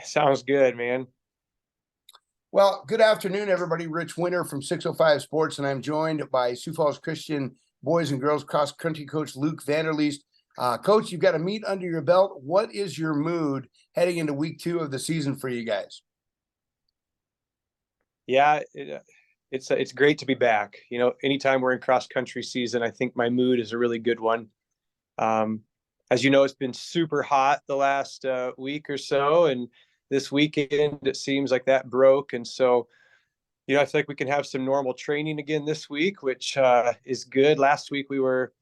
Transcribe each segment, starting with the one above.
Sounds good, man. Well, good afternoon, everybody. Rich Winter from 605 Sports, and I'm joined by Sioux Falls Christian boys and girls cross country coach Luke VanderLeest. Coach, you've got a meet under your belt. What is your mood heading into week 2 of the season for you guys? Yeah, it's great to be back. Anytime we're in cross country season, I think my mood is a really good one. Um, as you know, it's been super hot the last week or so, and this weekend it seems like that broke. And so, I feel like we can have some normal training again this week, which is good. Last week we were,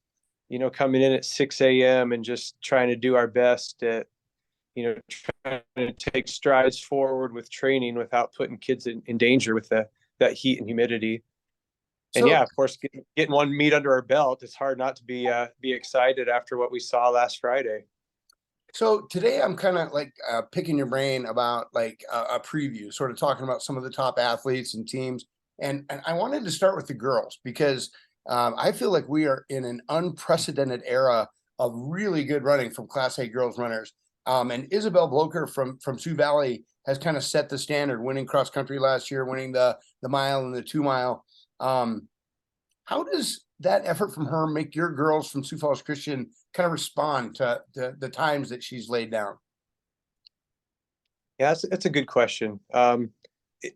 coming in at 6 a.m. and just trying to do our best at trying to take strides forward with training without putting kids in danger with that heat and humidity. And So, yeah, of course, getting one meet under our belt, it's hard not to be excited after what we saw last Friday. so today I'm kind of like picking your brain about like a preview, sort of talking about some of the top athletes and teams. And I wanted to start with the girls because I feel like we are in an unprecedented era of really good running from Class A girls runners. And Isabel Blocher from Sioux Valley has kind of set the standard, winning cross country last year, winning the mile and the 2 mile. Um, how does that effort from her make your girls from Sioux Falls Christian kind of respond to the times that she's laid down? Yeah, that's a good question.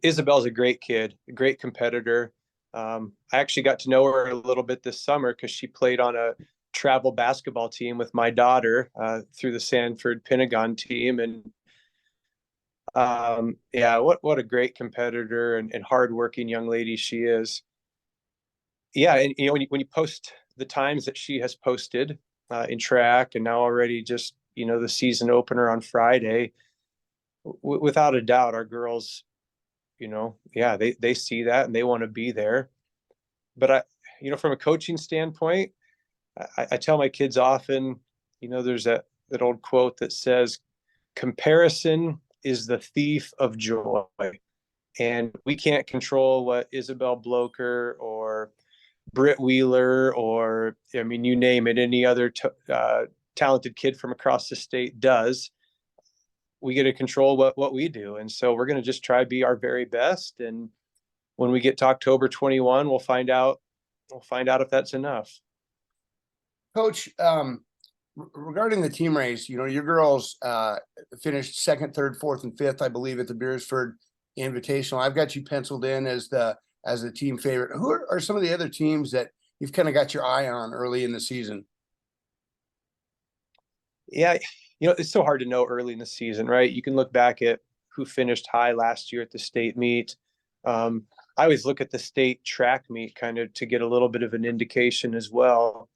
Isabel's a great kid, a great competitor. I actually got to know her a little bit this summer because she played on a travel basketball team with my daughter through the Sanford Pentagon team. And yeah, what a great competitor and hardworking young lady she is. Yeah, and when you post the times that she has posted in track, and now already just the season opener on Friday, without a doubt, our girls, yeah, they see that and they want to be there. But from a coaching standpoint, I tell my kids often, there's that old quote that says, "Comparison is the thief of joy," and we can't control what Isabel Blocher or Britt Wheeler, or I mean, you name it, any other talented kid from across the state does. We get to control what we do, and so we're going to just try to be our very best. And when we get to October 21, we'll find out. We'll find out if that's enough. Coach, regarding the team race, your girls finished second, third, fourth, and fifth, I believe, at the Beersford Invitational. I've got you penciled in as the team favorite. Who are some of the other teams that you've kind of got your eye on early in the season? Yeah, it's so hard to know early in the season, right? You can look back at who finished high last year at the state meet. I always look at the state track meet kind of to get a little bit of an indication as well.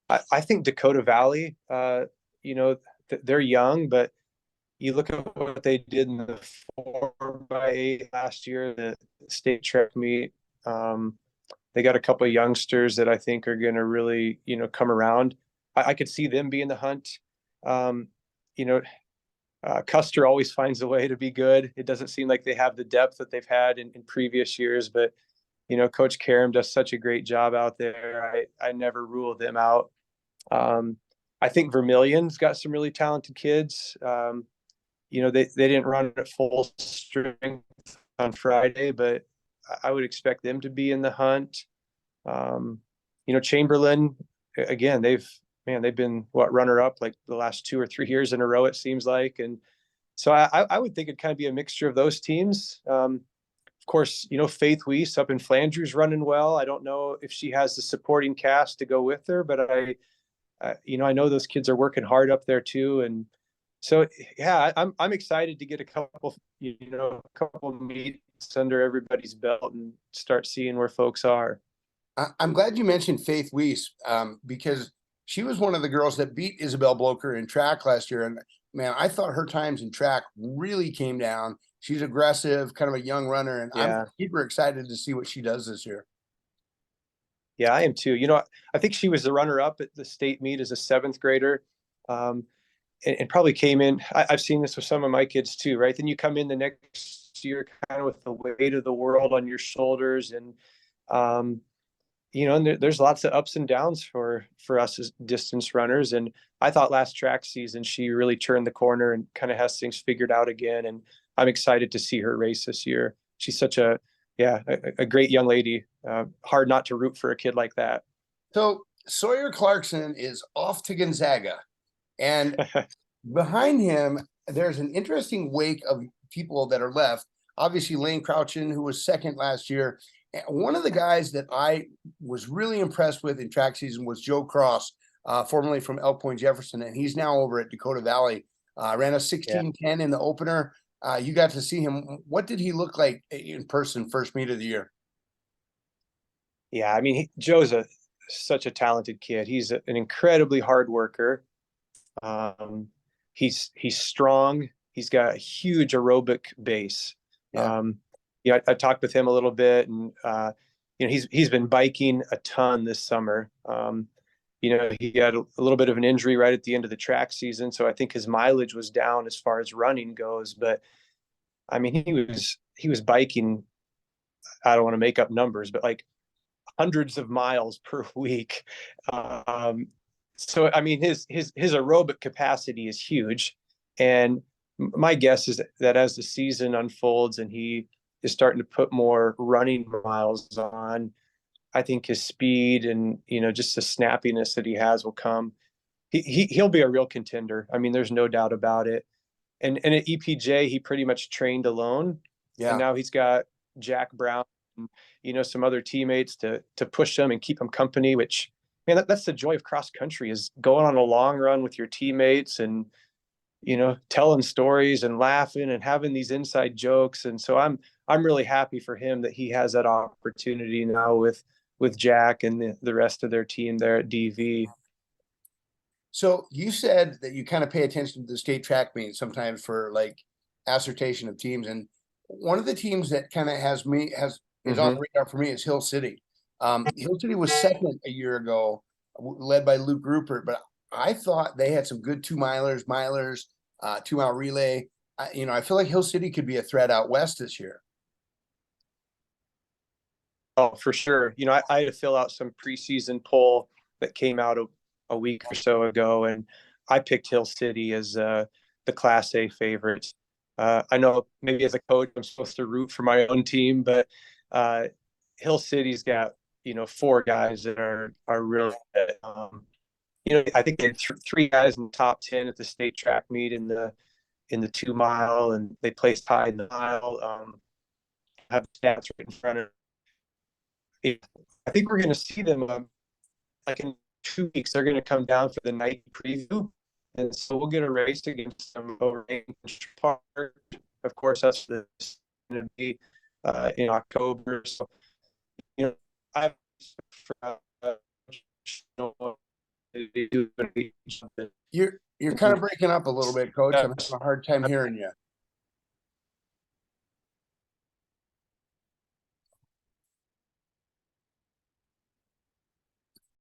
I think Dakota Valley, they're young, but you look at what they did in the 4x8 last year, the state track meet. They got a couple of youngsters that I think are going to really, come around. I could see them be in the hunt. Um, you know, Custer always finds a way to be good. It doesn't seem like they have the depth that they've had in previous years, but Coach Karam does such a great job out there. I never rule them out. Um, I think Vermilion's got some really talented kids. They didn't run at full strength on Friday, but I would expect them to be in the hunt. Chamberlain, again, they've been runner up like the last 2 or 3 years in a row, it seems like. And so I would think it'd kind of be a mixture of those teams. Of course, Faith Weiss up in Flandreau's running well. I don't know if she has the supporting cast to go with her, but I know those kids are working hard up there too. And so, yeah, I'm excited to get a couple meets under everybody's belt and start seeing where folks are. I'm glad you mentioned Faith Weiss because she was one of the girls that beat Isabel Blocher in track last year. And man, I thought her times in track really came down. She's aggressive, kind of a young runner, and I'm Yeah. super excited to see what she does this year. Yeah, I am too. I think she was the runner up at the state meet as a seventh grader. Um, and probably came in. I've seen this with some of my kids too, right? Then you come in the next year kind of with the weight of the world on your shoulders. And, and there's lots of ups and downs for us as distance runners. And I thought last track season she really turned the corner and kind of has things figured out again. And I'm excited to see her race this year. She's such a great young lady. Hard not to root for a kid like that. So Sawyer Clarkson is off to Gonzaga, and behind him, there's an interesting wake of people that are left. Obviously, Lane Crouchin, who was second last year. One of the guys that I was really impressed with in track season was Joe Cross, formerly from Elk Point Jefferson, and he's now over at Dakota Valley. Ran a 16:10 in the opener. You got to see him. What did he look like in person first meet of the year? Yeah, I mean, Joe's such a talented kid. He's an incredibly hard worker. He's strong. He's got a huge aerobic base. Yeah. I talked with him a little bit, and he's been biking a ton this summer. He had a little bit of an injury right at the end of the track season, so I think his mileage was down as far as running goes. But I mean, he was biking. I don't want to make up numbers, but like hundreds of miles per week. So I mean, his aerobic capacity is huge, and my guess is that as the season unfolds and he is starting to put more running miles on, I think his speed and just the snappiness that he has will come. He'll be a real contender. I mean, there's no doubt about it. And at EPJ, he pretty much trained alone, and now he's got Jack Brown, and, some other teammates to push him and keep him company. Which, man, that's the joy of cross country, is going on a long run with your teammates and telling stories and laughing and having these inside jokes. And so I'm really happy for him that he has that opportunity now with Jack and the rest of their team there at DV. So you said that you kind of pay attention to the state track meets sometimes for like assertion of teams. And one of the teams that kind of is on the radar for me is Hill City. Hill City was second a year ago, led by Luke Rupert, but I thought they had some good 2-milers, 2-mile relay. I feel like Hill City could be a threat out west this year. Oh, for sure. I had to fill out some preseason poll that came out a week or so ago, and I picked Hill City as the Class A favorite. I know maybe as a coach I'm supposed to root for my own team, but Hill City's got 4 guys that are really good. I think they had 3 guys in the top 10 at the state track meet in the 2-mile, and they placed high in the mile. Have stats right in front of me. I think we're going to see them like in 2 weeks. They're going to come down for the night preview, and so we'll get a race against them over in Park. Of course, that's going to be in October. So I've You're kind of breaking up a little bit, Coach. I'm having a hard time hearing you.